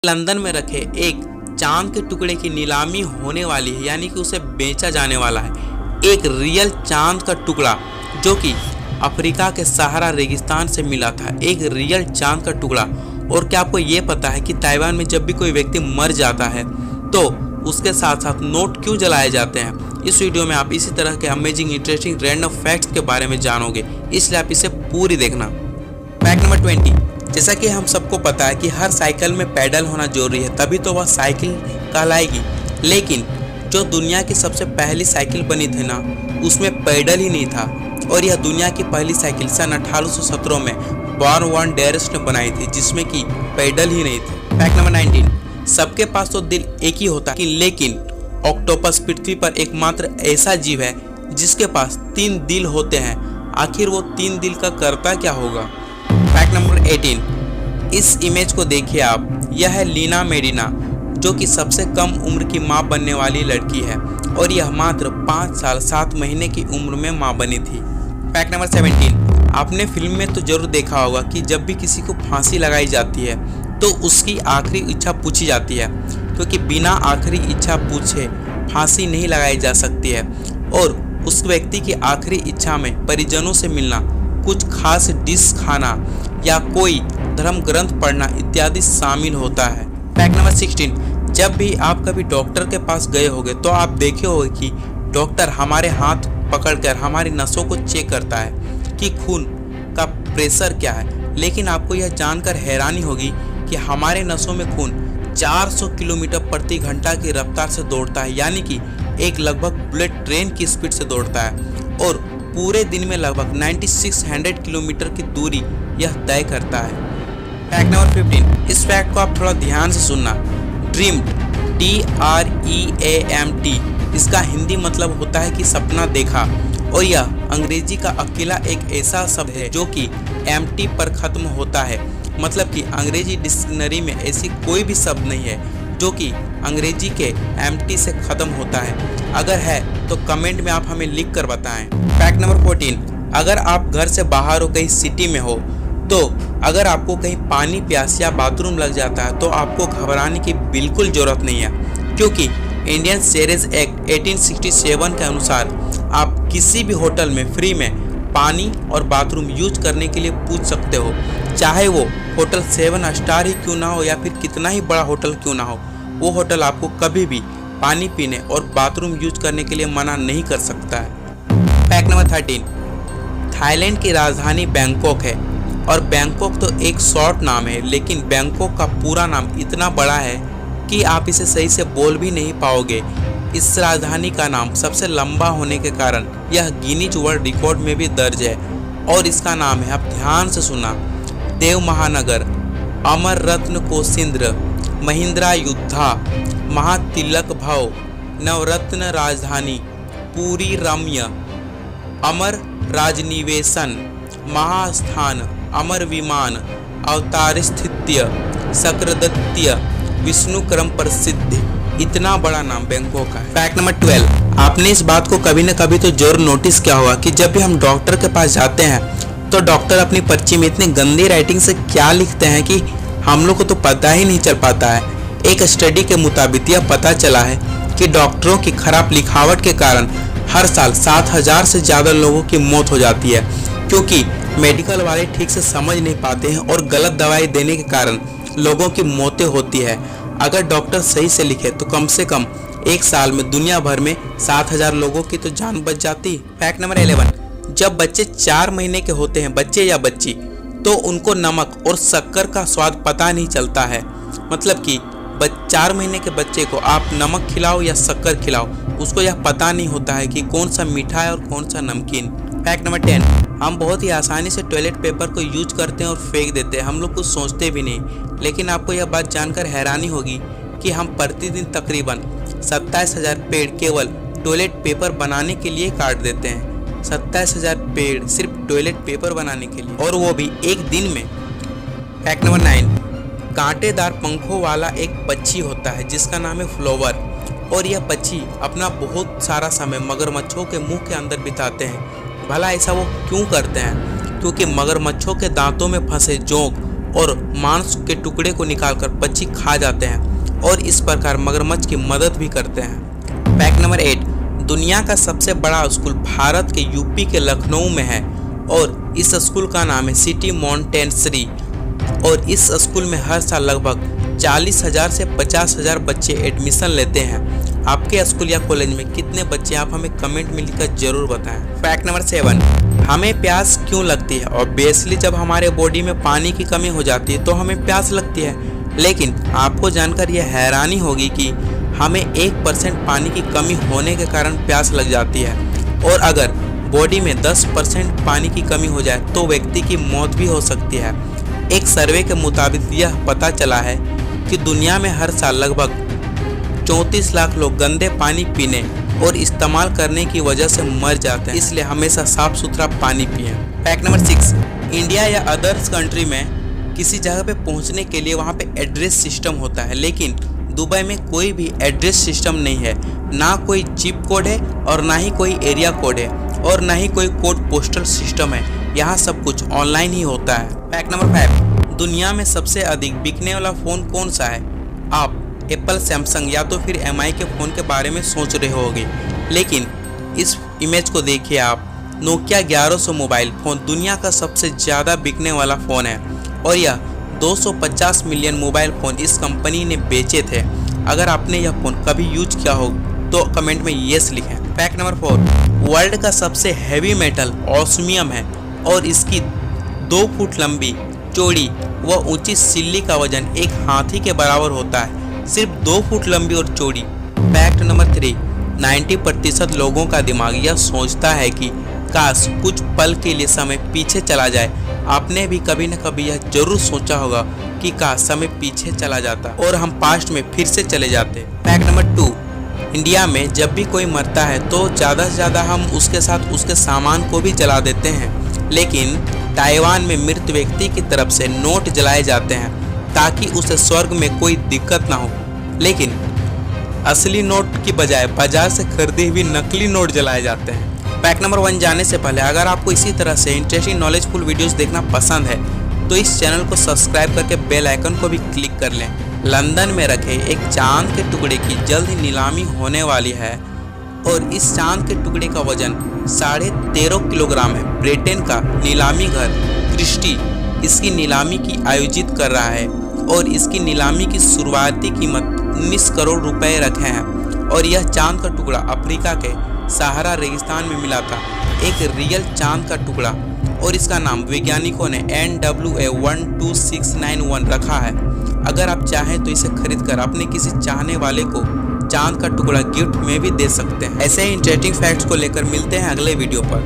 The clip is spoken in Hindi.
लंदन में रखे एक चांद के टुकड़े की नीलामी होने वाली है, यानी कि उसे बेचा जाने वाला है। एक रियल चांद का टुकड़ा जो कि अफ्रीका के सहारा रेगिस्तान से मिला था, एक रियल चांद का टुकड़ा। और क्या आपको ये पता है कि ताइवान में जब भी कोई व्यक्ति मर जाता है तो उसके साथ साथ नोट क्यों जलाए जाते हैं? इस वीडियो में आप इसी तरह के अमेजिंग, इंटरेस्टिंग, रैंडम फैक्ट्स के बारे में जानोगे, इसलिए आप इसे पूरी देखना। फैक्ट नंबर 20, जैसा कि हम सबको पता है कि हर साइकिल में पैडल होना जरूरी है, तभी तो वह साइकिल कहलाएगी। लेकिन जो दुनिया की सबसे पहली साइकिल बनी थी ना, उसमें पैडल ही नहीं था। और यह दुनिया की पहली साइकिल सन 1817 में बॉर्न वान डेरेस ने बनाई थी, जिसमें कि पैडल ही नहीं थे। फैक्ट नंबर 19, सबके पास तो दिल एक ही होता है, लेकिन ऑक्टोपस पृथ्वी पर एकमात्र ऐसा जीव है जिसके पास 3 दिल होते हैं। आखिर वो 3 दिल का करता क्या होगा? फैक्ट नंबर 18, इस इमेज को देखिए आप, यह है लीना मेडिना, जो कि सबसे कम उम्र की मां बनने वाली लड़की है और यह मात्र 5 साल 7 महीने की उम्र में मां बनी थी। फैक्ट नंबर 17, आपने फिल्म में तो जरूर देखा होगा कि जब भी किसी को फांसी लगाई जाती है तो उसकी आखिरी इच्छा पूछी जाती है, क्योंकि बिना आखिरी इच्छा पूछे फांसी नहीं लगाई जा सकती है। और उस व्यक्ति की आखिरी इच्छा में परिजनों से मिलना, कुछ खास डिश खाना या कोई धर्म ग्रंथ पढ़ना इत्यादि शामिल होता है। फैक्ट नंबर 16, जब भी आप कभी डॉक्टर के पास गए होंगे तो आप देखे होंगे कि डॉक्टर हमारे हाथ पकड़कर हमारी नसों को चेक करता है कि खून का प्रेशर क्या है। लेकिन आपको यह जानकर हैरानी होगी कि हमारे नसों में खून 400 किलोमीटर प्रति घंटा की रफ्तार से दौड़ता है, यानी कि एक लगभग बुलेट ट्रेन की स्पीड से दौड़ता है और पूरे दिन में लगभग 9600 किलोमीटर की दूरी यह तय करता है। फैक्ट नंबर 15, इस फैक्ट को आप थोड़ा ध्यान से सुनना। ड्रीम्ड, DREAMT, इसका हिंदी मतलब होता है कि सपना देखा, और यह अंग्रेजी का अकेला एक ऐसा शब्द है जो कि MT पर खत्म होता है। मतलब कि अंग्रेजी डिक्शनरी में ऐसी कोई भी शब्द नहीं है जो कि अंग्रेजी के MT से खत्म होता है। अगर है तो कमेंट में आप हमें लिख कर बताएं। फैक्ट नंबर 14, अगर आप घर से बाहर हो, कहीं सिटी में हो, तो अगर आपको कहीं पानी, प्यास या बाथरूम लग जाता है तो आपको घबराने की बिल्कुल ज़रूरत नहीं है, क्योंकि इंडियन सीवरेज एक्ट 1867 के अनुसार आप किसी भी होटल में फ्री में पानी और बाथरूम यूज करने के लिए पूछ सकते हो, चाहे वो होटल 7 स्टार ही क्यों ना हो या फिर कितना ही बड़ा होटल क्यों ना हो। वो होटल आपको कभी भी पानी पीने और बाथरूम यूज करने के लिए मना नहीं कर सकता है। फैक्ट नंबर 13, थाईलैंड की राजधानी बैंकॉक है और बैंकॉक तो एक शॉर्ट नाम है, लेकिन बैंकॉक का पूरा नाम इतना बड़ा है कि आप इसे सही से बोल भी नहीं पाओगे। इस राजधानी का नाम सबसे लंबा होने के कारण यह गिनीज वर्ल्ड रिकॉर्ड में भी दर्ज है और इसका नाम है, आप ध्यान से सुना, देव महानगर, अमर रत्न कोशिंद्र, महिंद्रा युद्धा, महातिलक भव, नवरत्न राजधानी, पूरी रम्य, अमर राजनिवेशन, महास्थान, अमर विमान, अवतारिस्थित्य, सक्रादित्य, विष्णु क्रम प्रसिद्ध। इतना बड़ा नाम बैंकॉक का है। फैक्ट नंबर 12, आपने इस बात को कभी न कभी तो जरूर नोटिस किया होगा कि जब भी हम डॉक्टर के पास जाते हैं तो डॉक्टर अपनी पर्ची में इतनी गंदी राइटिंग से क्या लिखते हैं कि हम लोग को तो पता ही नहीं चल पाता है। एक स्टडी के मुताबिक यह पता चला है कि डॉक्टरों की खराब लिखावट के कारण हर साल 7000 से ज़्यादा लोगों की मौत हो जाती है, क्योंकि मेडिकल वाले ठीक से समझ नहीं पाते हैं और गलत दवाई देने के कारण लोगों की मौतें होती है। अगर डॉक्टर सही से लिखे तो कम से कम एक साल में दुनिया भर में 7000 लोगों की तो जान बच जाती। फैक्ट नंबर 11, जब बच्चे 4 महीने के होते हैं, बच्चे या बच्ची, तो उनको नमक और शक्कर का स्वाद पता नहीं चलता है। मतलब कि 4 महीने के बच्चे को आप नमक खिलाओ या शक्कर खिलाओ, उसको यह पता नहीं होता है कि कौन सा मीठा है और कौन सा नमकीन। फैक्ट नंबर 10, हम बहुत ही आसानी से टॉयलेट पेपर को यूज करते हैं और फेंक देते हैं, हम लोग कुछ सोचते भी नहीं। लेकिन आपको यह बात जानकर हैरानी होगी कि हम प्रतिदिन तकरीबन 27,000 पेड़ केवल टॉयलेट पेपर बनाने के लिए काट देते हैं। 27,000 पेड़ सिर्फ टॉयलेट पेपर बनाने के लिए, और वो भी एक दिन में। फैक्ट नंबर 9, कांटेदार पंखों वाला एक पक्षी होता है जिसका नाम है फ्लोवर, और यह पक्षी अपना बहुत सारा समय मगरमच्छों के मुंह के अंदर बिताते हैं। भला ऐसा वो क्यों करते हैं? क्योंकि मगरमच्छों के दांतों में फंसे जोंक और मांस के टुकड़े को निकालकर पक्षी खा जाते हैं और इस प्रकार मगरमच्छ की मदद भी करते हैं। फैक्ट नंबर 8, दुनिया का सबसे बड़ा स्कूल भारत के यूपी के लखनऊ में है और इस स्कूल का नाम है सिटी मॉन्टेसरी और इस स्कूल में हर साल लगभग 40,000 से 50,000 बच्चे एडमिशन लेते हैं। आपके स्कूल या कॉलेज में कितने बच्चे, आप हमें कमेंट में लिखकर जरूर बताएं। फैक्ट नंबर 7, हमें प्यास क्यों लगती है? ऑब्वियसली जब हमारे बॉडी में पानी की कमी हो जाती है तो हमें प्यास लगती है, लेकिन आपको जानकर यह हैरानी होगी कि हमें 1% पानी की कमी होने के कारण प्यास लग जाती है और अगर बॉडी में 10% पानी की कमी हो जाए तो व्यक्ति की मौत भी हो सकती है। एक सर्वे के मुताबिक यह पता चला है कि दुनिया में हर साल लगभग 34 लाख लोग गंदे पानी पीने और इस्तेमाल करने की वजह से मर जाते हैं, इसलिए हमेशा साफ सुथरा पानी पिएं। फैक्ट नंबर 6, इंडिया या अदर्स कंट्री में किसी जगह पे पहुंचने के लिए वहां पे एड्रेस सिस्टम होता है, लेकिन दुबई में कोई भी एड्रेस सिस्टम नहीं है। ना कोई जिप कोड है और ना ही कोई एरिया कोड है और ना ही कोई कोड पोस्टल सिस्टम है। यहाँ सब कुछ ऑनलाइन ही होता है। फैक्ट नंबर 5, दुनिया में सबसे अधिक बिकने वाला फ़ोन कौन सा है? आप एप्पल, सैमसंग या तो फिर एमआई के फ़ोन के बारे में सोच रहे होंगे, लेकिन इस इमेज को देखिए आप। नोकिया 1100 मोबाइल फ़ोन दुनिया का सबसे ज़्यादा बिकने वाला फ़ोन है और यह 250 मिलियन मोबाइल फ़ोन इस कंपनी ने बेचे थे। अगर आपने यह फ़ोन कभी यूज किया हो तो कमेंट में येस लिखें। फैक्ट नंबर 4, वर्ल्ड का सबसे हैवी मेटल ऑस्मियम है और इसकी 2 फुट लंबी, चौड़ी व ऊंची सिल्ली का वजन एक हाथी के बराबर होता है, सिर्फ 2 फुट लंबी और चौड़ी। फैक्ट नंबर 3, 90% लोगों का दिमाग यह सोचता है कि काश कुछ पल के लिए समय पीछे चला जाए। आपने भी कभी न कभी यह जरूर सोचा होगा कि काश समय पीछे चला जाता और हम पास्ट में फिर से चले जाते। फैक्ट नंबर 2, इंडिया में जब भी कोई मरता है तो ज़्यादा से ज़्यादा हम उसके साथ उसके सामान को भी जला देते हैं, लेकिन ताइवान में मृत व्यक्ति की तरफ से नोट जलाए जाते हैं ताकि उसे स्वर्ग में कोई दिक्कत ना हो, लेकिन असली नोट की बजाय बाजार से खरीदे हुए नकली नोट जलाए जाते हैं। फैक्ट नंबर 1 जाने से पहले अगर आपको इसी तरह से इंटरेस्टिंग नॉलेजफुल वीडियोस देखना पसंद है तो इस चैनल को सब्सक्राइब करके बेल आइकन को भी क्लिक कर लें। लंदन में रखे एक चांद के टुकड़े की जल्द ही नीलामी होने वाली है और इस चांद के टुकड़े का वजन 13.5 किलोग्राम है। ब्रिटेन का नीलामी घर क्रिस्टी इसकी नीलामी की आयोजित कर रहा है और इसकी नीलामी की शुरुआती कीमत 19 करोड़ रुपए रखे हैं और यह चांद का टुकड़ा अफ्रीका के सहारा रेगिस्तान में मिला था, एक रियल चांद का टुकड़ा, और इसका नाम वैज्ञानिकों ने NWA12691 रखा है। अगर आप चाहें तो इसे खरीदकर अपने किसी चाहने वाले को चांद का टुकड़ा गिफ्ट में भी दे सकते हैं। ऐसे ही इंटरेस्टिंग फैक्ट्स को लेकर मिलते हैं अगले वीडियो पर।